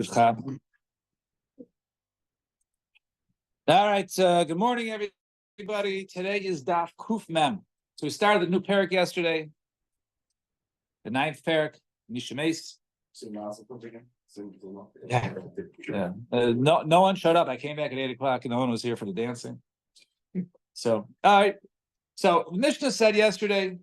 All right. Good morning, everybody. Today is Daf Kuf Mem. So we started the new parak yesterday, the ninth parak, Nishames. Yeah. No one showed up. I came back at 8:00, and no one was here for the dancing. So, all right. So Mishnah said yesterday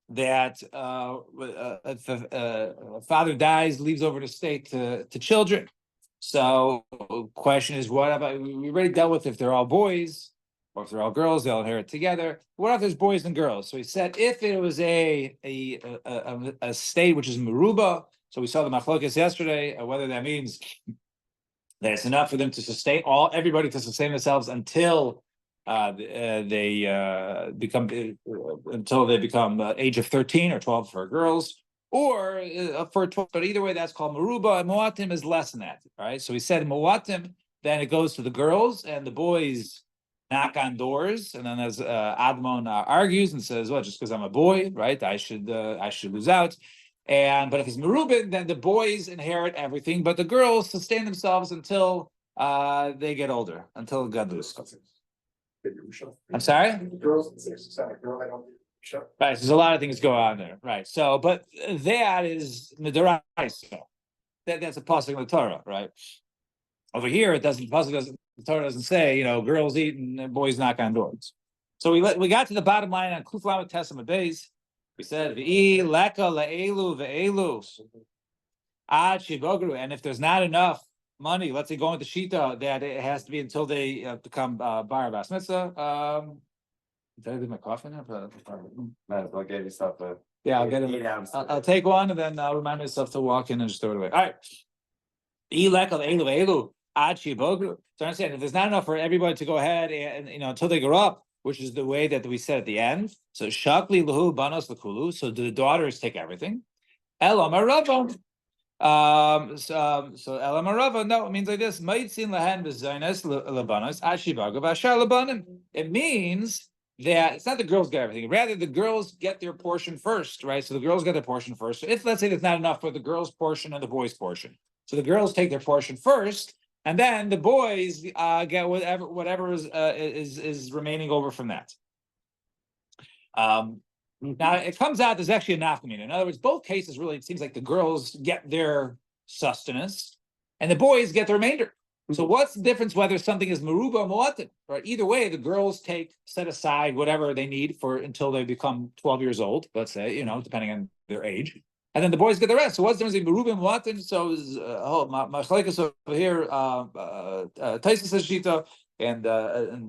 that if a father dies, leaves over the estate to children. So question is, what about, we already dealt with if they're all boys or if they're all girls, they'll inherit together. What if there's boys and girls? So he said if it was a state which is Meruba, so we saw the machlokas yesterday, whether that means that it's enough for them to sustain everybody to sustain themselves until they become age of 13 or 12 for girls, or for 12, but either way, that's called Maruba. And Moatim is less than that, right? So he said Moatim, then it goes to the girls, and the boys knock on doors, and then as Admon argues and says, well, just because I'm a boy, right, I should lose out. But if it's Merubin, then the boys inherit everything, but the girls sustain themselves until they get older, until Gadlus. I'm sorry? Right, there's a lot of things going on there, right? So, but that is Midoraisa. That's a pasuk in the Torah, right? Over here, it doesn't. The Torah doesn't say, girls eat and boys knock on doors. So we got to the bottom line on Kuflam Tessim Beis. We said V'i leka le'elu ve'elu ad shibogru, and if there's not enough money, let's say going to Shita, that it has to be until they become bar bas mitzvah. Did I leave my coffee now? I'll get you stuff. Yeah, I'll get it. I'll take one and then I'll remind myself to walk in and just throw it away. All right. So understand, if there's not enough for everybody to go ahead and until they grow up, which is the way that we said at the end. So shakli lahu banos lakulu. So do the daughters take everything? Elam arava. So Elam arava. No, it means like this. Maitzin lahen b'zaynes labanos ashibaga v'ashar labanim. It means that it's not the girls get everything, rather the girls get their portion first, right? So the girls get their portion first. So if, let's say, there's not enough for the girls' portion and the boys' portion, so the girls take their portion first, and then the boys get whatever is remaining over from that. Now it comes out there's actually a nafkamina. In other words, both cases really, it seems like the girls get their sustenance and the boys get the remainder. So what's the difference whether something is maruba or moatim? Right? Either way, the girls set aside whatever they need for until they become 12 years old, let's say, depending on their age. And then the boys get the rest. So what's the difference between maruba and moatim? So machlekes over here, Taisus says Shita, and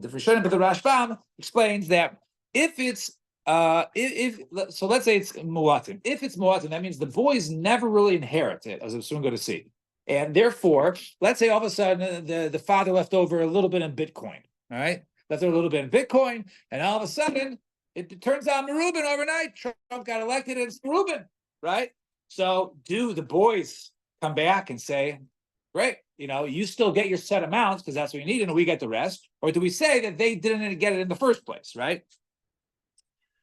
different Shonim, but the Rashbam explains that if it's so let's say it's moatim. If it's moatim, that means the boys never really inherit it, as I'm soon going to see. And therefore, let's say all of a sudden the father left over a little bit in Bitcoin, all right? Left over a little bit in Bitcoin, and all of a sudden it turns out Merubin overnight. Trump got elected and it's Merubin, right? So do the boys come back and say, great, you still get your set amounts because that's what you need, and we get the rest? Or do we say that they didn't get it in the first place, right?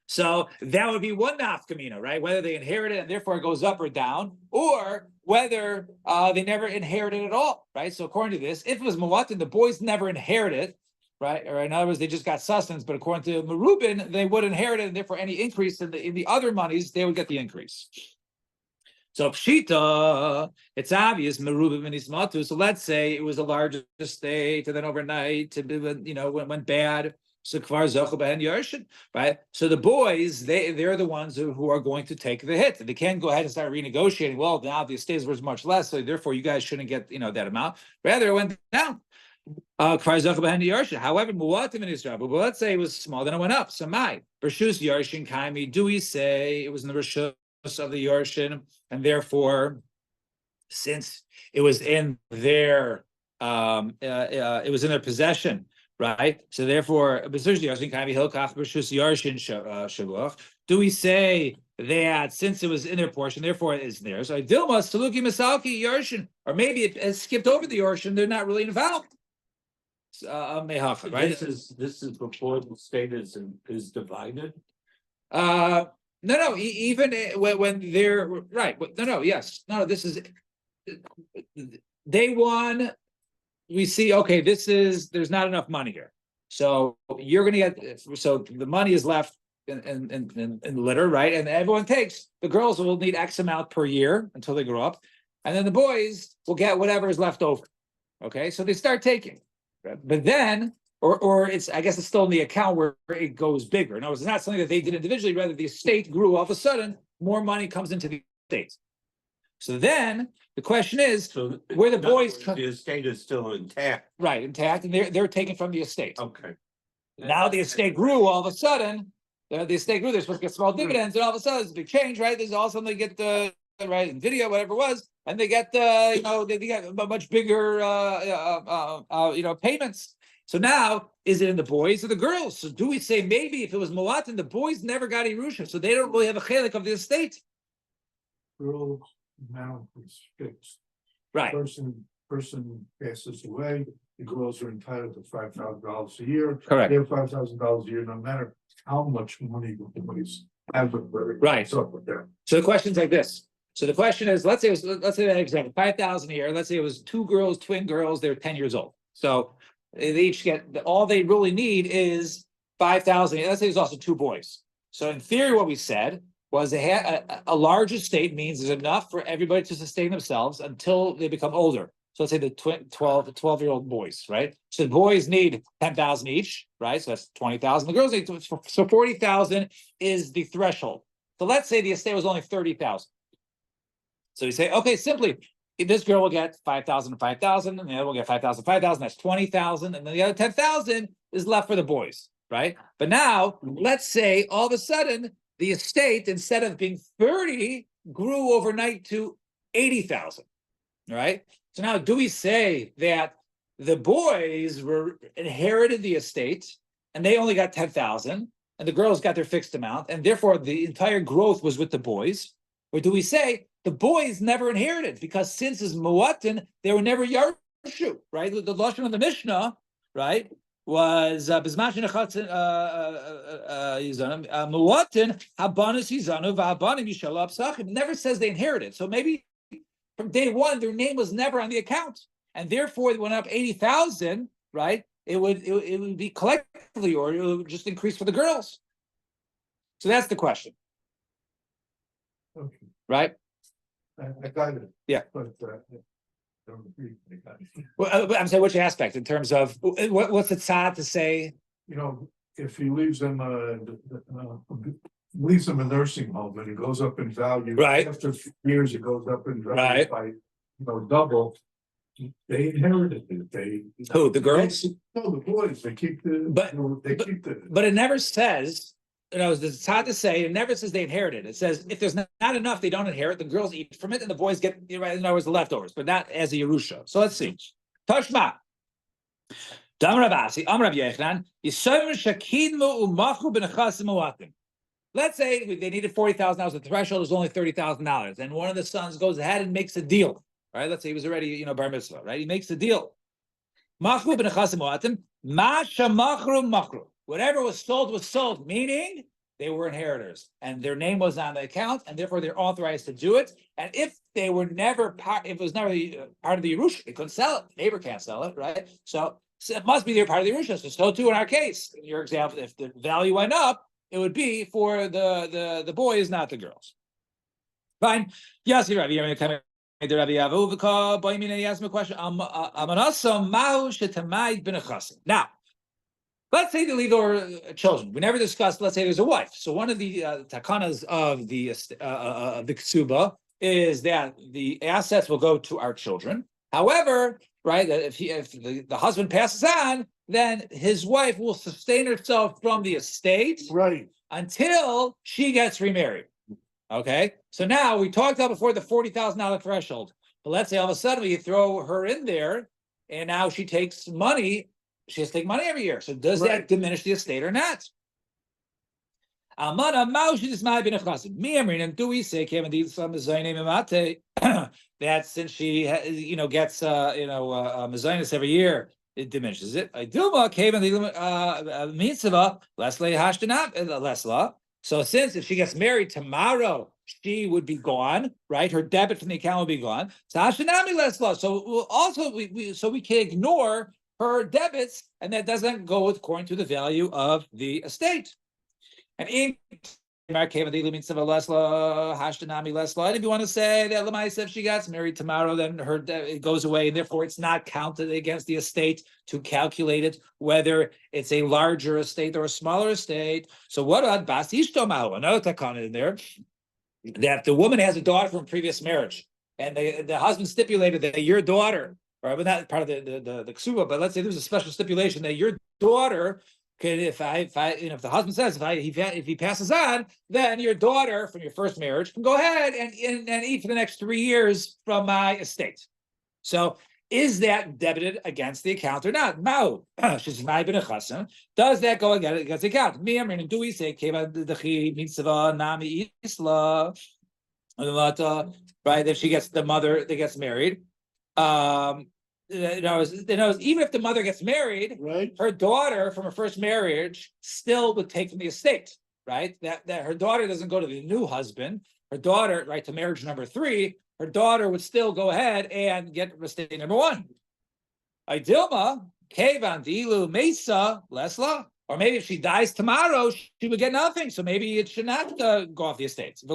So that would be one nafkamina, right? Whether they inherit it and therefore it goes up or down, or whether they never inherited at all, right? So according to this, if it was Muwatin, the boys never inherited, right? Or in other words, they just got sustenance. But according to Merubin, they would inherit it, and therefore any increase in the other monies, they would get the increase. So Pshita, it's obvious Merubin Minismatu. So let's say it was a large estate, and then overnight, went bad. So kvar zocha behen yarshin, right? So the boys, they're the ones who are going to take the hit. They can't go ahead and start renegotiating. Well, now the estate is worth much less, so therefore you guys shouldn't get that amount. Rather, it went down. Kvar zocha behen yarshin. However, muatim in Israel, but let's say it was small, then it went up. So my bershus yarshin kaimi. Do we say it was in the bershus of the yarshin, and therefore, since it was in their possession? Right. So therefore, do we say that since it was in their portion, therefore it is theirs? So Dilmas Saluki Masalki Yarshin, or maybe it has skipped over the Yarshin, they're not really involved. Right? This is before the state is divided. No, even when they're right. No, yes. No, this is day one, we see, okay, there's not enough money here. So you're gonna get, so the money is left in litter, right? And everyone takes, the girls will need X amount per year until they grow up. And then the boys will get whatever is left over. Okay, so they start taking. Right? But then, or it's, I guess it's still in the account where it goes bigger. No, it's not something that they did individually, rather the estate grew, all of a sudden, more money comes into the estate. So then the question is, So where the in other boys words, the estate is still intact. right, intact, and they're taken from the estate. Okay. Now the estate grew, all of a sudden, the estate grew, they're supposed to get small dividends, and all of a sudden it's a big change, right? There's all of a sudden they get the right in video, whatever it was, and they get they get a much bigger payments. So now, is it in the boys or the girls? So do we say maybe if it was Moatin, the boys never got Yerusha, so they don't really have a chelik of the estate? Girl amount is fixed. Right. Person passes away, the girls are entitled to $5,000 a year. Correct. They have $5,000 a year, no matter how much money the boys have. Right. So with that. So the question's like this. So the question is, let's say that example, 5,000 a year. Let's say it was two girls, twin girls, they're 10 years old. So they each get, all they really need is 5,000. Let's say there's also two boys. So in theory, what we said was a large estate means there's enough for everybody to sustain themselves until they become older. So let's say the 12-year-old boys, right? So the boys need 10,000 each, right? So that's 20,000. The girls need, so 40,000 is the threshold. So let's say the estate was only 30,000. So you say, okay, simply, this girl will get 5,000 and 5,000, and the other will get 5,000, 5,000, that's 20,000, and then the other 10,000 is left for the boys, right? But now, let's say all of a sudden, the estate, instead of being 30, grew overnight to 80,000, right? So now, do we say that the boys inherited the estate, and they only got 10,000, and the girls got their fixed amount, and therefore the entire growth was with the boys? Or do we say the boys never inherited, because since it's Muatin, they were never Yarshu, right? The Lashon of the Mishnah, right, was Muatin Habanis Yizanu V'Habanim Yishala Psachim. It never says they inherited. So maybe from day one, their name was never on the account, and therefore it went up 80,000, right? It would be collectively, or it would just increase for the girls. So that's the question. Okay, Right? I got it. Yeah. But don't agree. I got it. Well, I'm saying which aspect in terms of what's it sad to say? You know, if he leaves them leaves them a nursing home and it goes up in value. Right. After years, it goes up in value Right. by double. They inherited it. Who, the girls? No, the boys. They keep the. But it never says. It's hard to say. It never says they inherited. It says if there's not enough, they don't inherit. The girls eat from it, and the boys get, right, in other words, the leftovers, but not as a Yerusha. So let's see. Tashma. Let's say they needed $40,000. The threshold was only $30,000, and one of the sons goes ahead and makes a deal. Right? Let's say he was already, bar mitzvah. Right? He makes a deal. Whatever was sold, meaning they were inheritors, and their name was on the account, and therefore they're authorized to do it. And if they were never part, if it was never part of the Yerusha, they couldn't sell it. Neighbor can't sell it, right? So it must be their part of the Yerusha. So too in our case, in your example, if the value went up, it would be for the boys, not the girls. Fine. Yes, you're right. You're going to come in. He asked me a question. Now, let's say they leave their children. We never discussed. Let's say there's a wife. So one of the takanas of the ksuba is that the assets will go to our children. However, right, that if the husband passes on, then his wife will sustain herself from the estate, Right. until she gets remarried. Okay, so now we talked about before the $40,000 threshold. But let's say all of a sudden we throw her in there, and now she takes money. She has to take money every year. So does that diminish the estate or not? Do we say that since she gets mezainis every year, it diminishes it? So since if she gets married tomorrow, she would be gone, right? Her debit from the account would be gone. So Hashanami less law. So we can ignore her debits, and that doesn't go according to the value of the estate. And in and if you want to say that Lamaisa, if she gets married tomorrow, then it goes away, and therefore it's not counted against the estate to calculate it, whether it's a larger estate or a smaller estate. So what about Bas Ishtomahu? Another takana in there, that the woman has a daughter from a previous marriage, and the husband stipulated that your daughter, or not part of the ksuba, but let's say there's a special stipulation that your daughter could, if the husband says if he passes on, then your daughter from your first marriage can go ahead and eat for the next 3 years from my estate. So is that debited against the account or not? No. Does that go against the account? Do we say right? If she gets the mother that gets married, even if the mother gets married, right? Her daughter from her first marriage still would take from the estate, right? That her daughter doesn't go to the new husband. Her daughter, right, to marriage number 3, her daughter would still go ahead and get estate number 1. Idilma, Kevan, Dilu, Mesa, Lesla. Or maybe if she dies tomorrow, she would get nothing. So maybe it should not go off the estates. And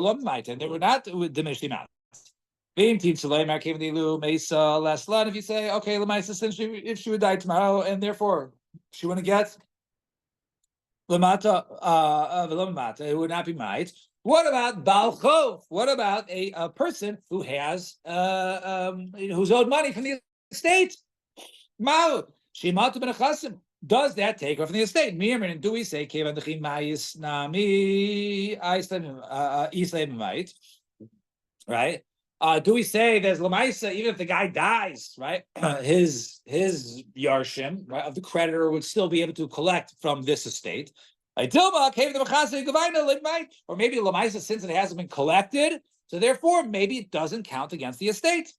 they would not diminish the amount. If you say, okay, Lamaisa, since if she would die tomorrow, and therefore she wouldn't get Lamata, it would not be might. What about Balchov? What about a person who has who's owed money from the estate? Maud, Shimatu ben Chasim. Does that take her from the estate? And do we say right? Do we say there's Lamaisa, even if the guy dies, right? His Yarshim, right, of the creditor would still be able to collect from this estate. Or maybe Lamaisa, since it hasn't been collected, so therefore maybe it doesn't count against the estate.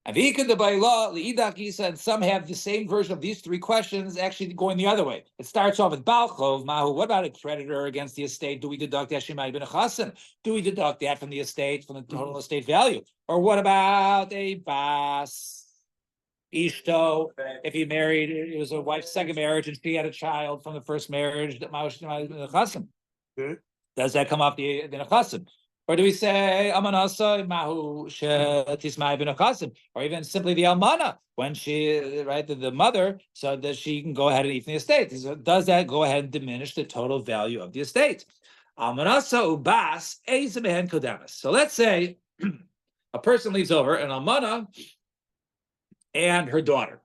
And some have the same version of these 3 questions, actually going the other way. It starts off with Balchov, Mahu. What about a creditor against the estate? Do we deduct that Shemai ben Chasen? Do we deduct that from the estate, from the total estate value? Or what about a Bas Ishto? If he married, it was a wife's second marriage, and she had a child from the first marriage, that Does that come off the Chasen? Or do we say Amanasa Mahu Tismai bin Akasim, or even simply the Almana when she, right, the mother, so that she can go ahead and eat from the estate? So does that go ahead and diminish the total value of the estate? Almanasa Ubas Ezemehen Kodemis. So let's say a person leaves over an Almana and her daughter.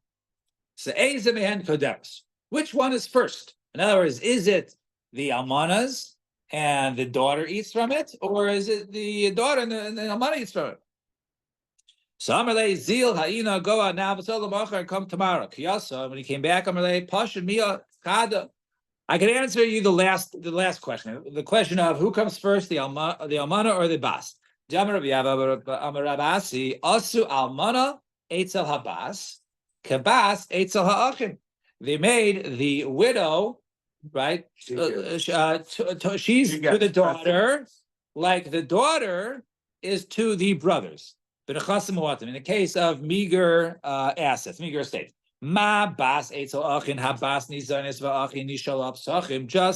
So Ezemehen Kodemis. Which one is first? In other words, is it the Almanas and the daughter eats from it, or is it the daughter and the Almana eats from it? So Amarle Zil Haina go out now, but and come tomorrow. Kiyasa, when he came back, Amarle Pasha Mia Kada. I can answer you the last question. The question of who comes first, the Almana or the Bas. Amarabasi Asu Almana Eitzel Habas, Kabas Eitzel Ha'achim. They made the widow, right? She's to the daughter, like the daughter is to the brothers. In the case of meager assets, meager estate. Just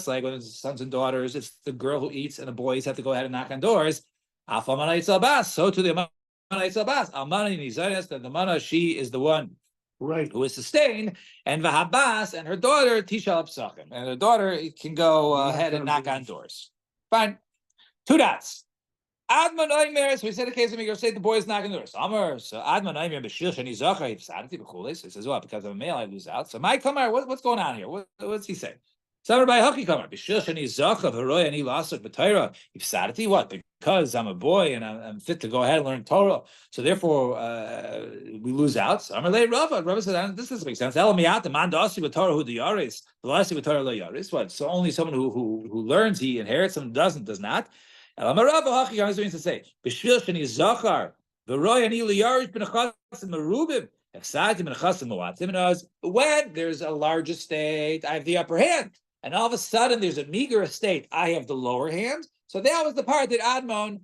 like when it's sons and daughters, it's the girl who eats and the boys have to go ahead and knock on doors. So to the the mana, she is the one, right, who is sustained, and Vahabas and her daughter Tisha Psachim, and her daughter can go ahead and knock on doors. Fine. 2 dots. Adman Oimer. So we said the case of me, say the boy is knocking on doors. Amar. So Adman Oimer Bashir Shani Zachar Ifsadati B'Chulei. So he says, well, because I'm a male, I lose out. So my Kamar, what's going on here? What's he saying? So by Haki Kamar Bashir Shani Zachar Haroy and Elasuk B'Torah Ifsadati. What? Because I'm a boy and I'm fit to go ahead and learn Torah, so therefore we lose out. So Rava said, this doesn't make sense. What? So only someone who learns, he inherits, someone does not. Means to say, when there's a large estate, I have the upper hand. and all of a sudden there's a meager estate. I have the lower hand. So that was the part that Admon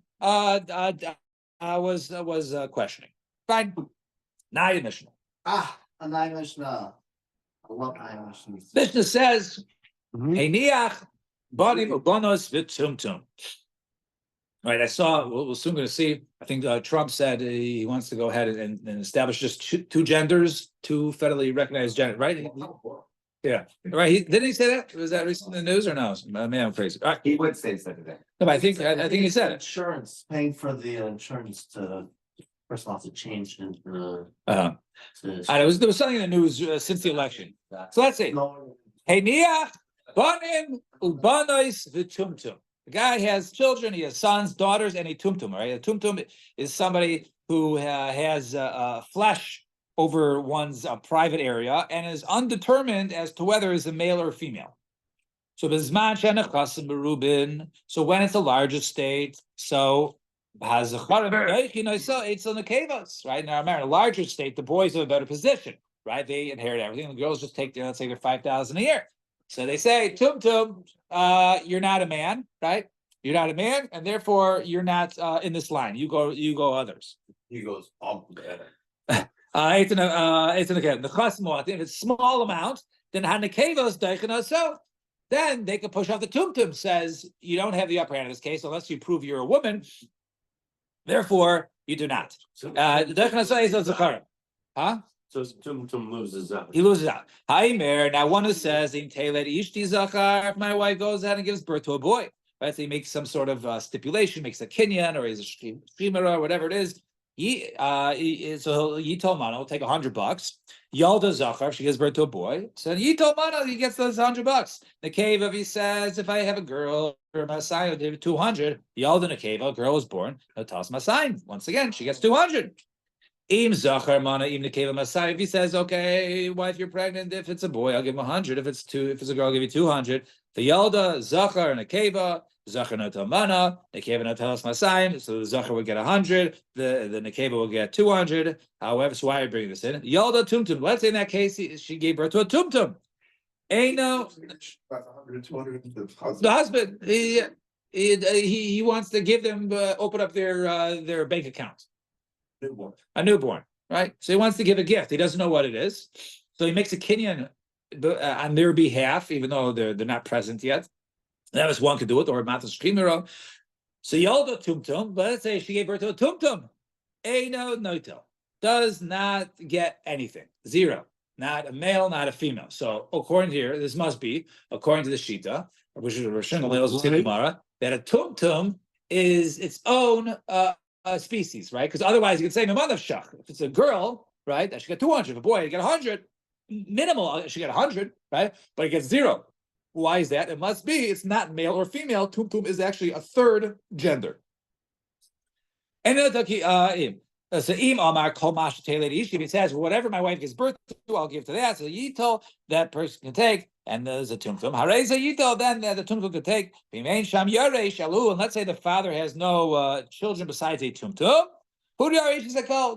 was questioning. Fine. Now your Mishnah. A nine Mishnah. I love nine Mishnahs. Mishnah says, Mhm. Heiniach banim ubonos v'tumtum. Right, I saw. We're soon going to see. I think Trump said he wants to go ahead and establish just two genders, two federally recognized genders. Right? Yeah. Right. Didn't he say that? Was that recent in the news or no? Man, I'm crazy. All right. He would say so today. No, but I think he said it. Insurance, paying for the insurance to, first of all, to change into. Uh-huh. To- There was something in the news since the election. So let's see. No, Heiniach banim ubonos v'tumtum. The guy has children, he has sons, daughters, and a tumtum, right? A tumtum is somebody who has flesh over one's private area and is undetermined as to whether it's a male or a female. So bizman shenechasim berubin. So when it's a large estate, so has a it's on the kavos, right? Now, in a larger state, the boys have a better position, right? They inherit everything. The girls just take their, let's say, their 5,000 a year. So they say, tumtum, you're not a man, right? You're not a man, and therefore you're not in this line. You go others. he goes, oh, It's in the chasmot. If it's small amount, then hanekevos deichana. So then they can push off. The tumtum says you don't have the upper hand in this case unless you prove you're a woman. Therefore, you do not. Deichana says it's a huh? So Tumtum loses out. He loses out. Haimer. Now one who says in Telet Ishti Zachar, if my wife goes out and gives birth to a boy, right? So he makes some sort of stipulation, makes a kinyan or he's a streamer or whatever it is. So Yitol Mana will take $100. Yalda Zachar, if she gives birth to a boy. So Yitol Mana, he gets those $100. The cave if he says, if I have a girl or Masai, I'll 200. Yalda Nekeva, a girl was born. I'll toss Masai. Once again, she gets 200. Im Zachar Mana, Im Nekeva Masai. If he says, okay, wife, you're pregnant. If it's a boy, I'll give him 100. If it's a girl, I'll give you 200. The Yalda, Zachar and Nekeva. Zachar no mana, Nekeva no telas masayim. So the Zachar would get 100, the Nekeva will get 200. However, so why are I bringing this in? Yalda tumtum. Let's say in that case she gave birth to a tumtum. No, About 100, 200, the husband he wants to give them open up their bank account. A newborn, right? So he wants to give a gift. He doesn't know what it is, so he makes a kinyan on their behalf, even though they're not present yet. That was one could do it, or Matas Krimero. So Yalda Tumtum, but let's say she gave birth to a Tumtum. Eino Notel does not get anything. Zero. Not a male, not a female. So according to here, this must be, according to the Shita, which is Rosh Hashanah, that a Tumtum is its own species, right? Because otherwise you could say Mamadav Shach. If it's a girl, right, that should get 200. If a boy, you get 100. Minimal, she get 100, right? But it gets 0. Why is that? It must be it's not male or female. Tumtum is actually a third gender. And so Im Amar Kol Mash Ishi, he says, whatever my wife gives birth to, I'll give to that. So Yito, that person can take, and there's a Tumtum. Hareza Yito, then the Tumtum can take. Bimain Sham Yare Shalu, and let's say the father has no children besides a Tumtum.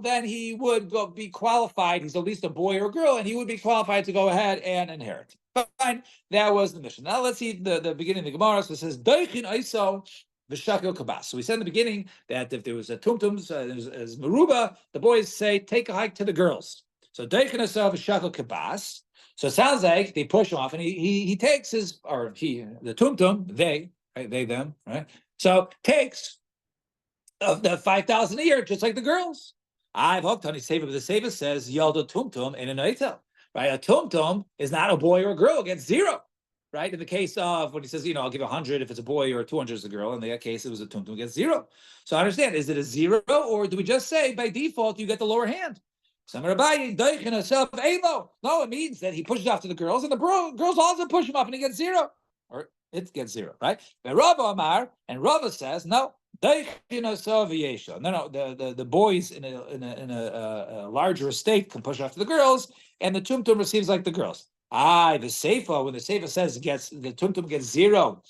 Then he would be qualified. He's at least a boy or a girl, and he would be qualified to go ahead and inherit. Fine, that was the mission. Now let's see the beginning of the Gemara. So it says, Doichin Iso v'shakil kabas. So we said in the beginning that if there was a tumtums, as Maruba, the boys say, take a hike to the girls. So Doichin Iso v'shakil kabas. So it sounds like they push him off, and he takes the tumtum, they, right, they, them, right? So takes the 5,000 a year, just like the girls. I've hooked on his Seva, but the Seva says, Yalda tumtum in an Eitel. Right, a tumtum is not a boy or a girl; it gets 0. Right, in the case of when he says, I'll give 100 if it's a boy, or 200 is a girl. In that case, it was a tumtum, it gets 0. So I understand: is it a 0, or do we just say by default you get the lower hand? No, it means that he pushes off to the girls, and the girls also push him off, and he gets 0, or it gets 0. Right? But Rava Amar and Rava says no. No, the boys in a larger estate can push off to the girls, and the tumtum receives like the girls. The seifa, when the seifa says the tumtum gets 0,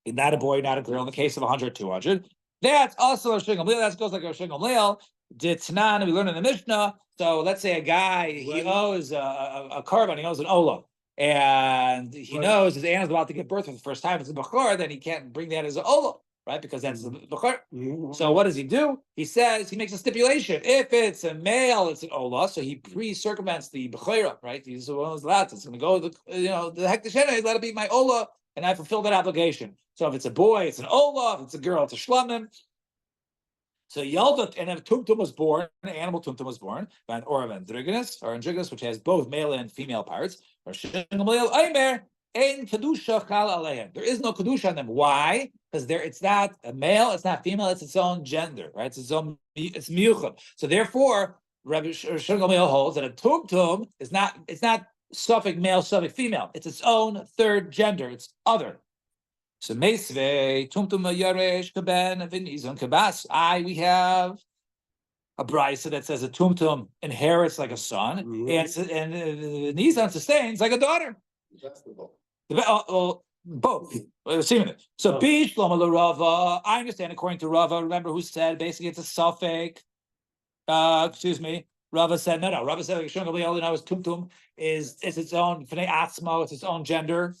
not a boy, not a girl. In the case of 100, 200, that's also a shingam leil. That goes like a shingam leil. Ditnan, we learn in the Mishnah. So let's say a guy he owes a carbon, he owes an olam, and he Right. knows his aunt is about to give birth for the first time. It's a bachor, then he can't bring that as a ola, right? Because that's the bachor. So what does he do? He says he makes a stipulation. If it's a male, it's an ola. So he pre-circumvents the bechira, right? He's one of those lads. It's going to go. The hektish let it be my ola, and I fulfill that obligation. So if it's a boy, it's an ola. If it's a girl, it's a shlamim. So Yalda, and if Tumtum was born, an animal Tumtum was born, or an androgynous, which has both male and female parts, or Shingamleel Aimer, Ein Kedusha Chal Aleim. There is no Kedusha on them. Why? Because it's not a male, it's not female, it's its own gender, right? It's miyuchad. So therefore, Rabbi Shingamleel holds that a Tumtum is not, it's not suffix male, suffix female. It's its own third gender, it's other. So Meisve, Tumtum Yaresh Kaben Vinizon Kabas. We have a brisa that says a Tumtum inherits like a son, and Nizon sustains like a daughter. Both. Seemingly. So Bish Loma Rava. I understand according to Rava. Remember who said basically it's a suffix. Excuse me. Rava said no. Rava said like Shungal now is Tumtum is its own Fnei Atzmo, it's its own gender.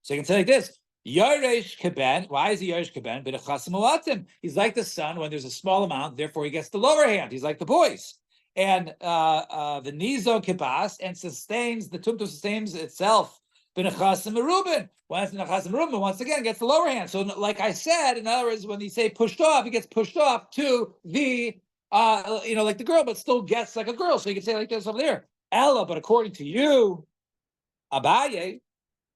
So you can say like this. Yaresh Keben. Why is he Yaresh Keben? B'nechasim. He's like the son when there's a small amount, therefore he gets the lower hand. He's like the boys. And the Nizo Kibas and sustains the Tumtum sustains itself. B'nechasim Ruben. Once B'nechasim Ruben once again gets the lower hand. So like I said, in other words, when you say pushed off, he gets pushed off to the like the girl, but still gets like a girl. So you can say like this over there. Ella, but according to you, Abaye,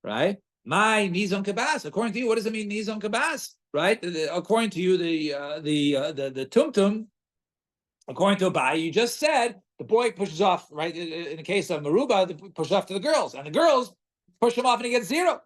right? My nizon kabas. According to you, what does it mean nizon kabas? Right? According to you, the tumtum. According to Abai, you just said the boy pushes off. Right? In the case of Maruba, they push off to the girls, and the girls push him off, and he gets 0.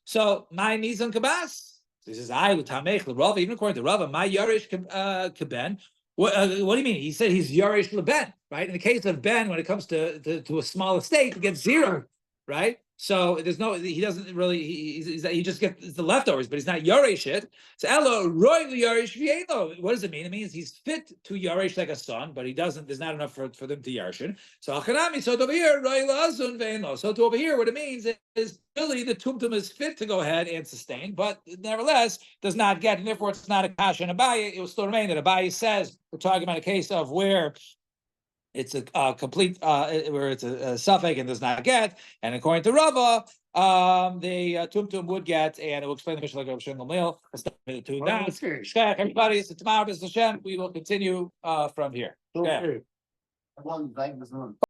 So my nizon kabas. So he says I utamech l'Rava. Even according to Rava, my yarish kaben. What do you mean? He said he's yarish leben. Right? In the case of Ben, when it comes to a small estate, he gets 0. Right? So there's no, he doesn't really, he just gets the leftovers, but he's not Yaresh it. So Elo, Roy Yaresh Vieno. What does it mean? It means he's fit to Yaresh like a son, but he doesn't, there's not enough for them to Yarshin. So Achanami, so over here, Roy Lazun Veno. So to over here, what it means is really the Tumtum is fit to go ahead and sustain, but nevertheless does not get, and therefore it's not a Kasha and Abaye. It will still remain that Abaye says, we're talking about a case of where it's a complete where it's a suffix and does not get, and according to Rava, the tumtum would get, and it will explain the mission like Rav Shem Gamliel. Everybody, so tomorrow, Hashem, we will continue from here. Okay.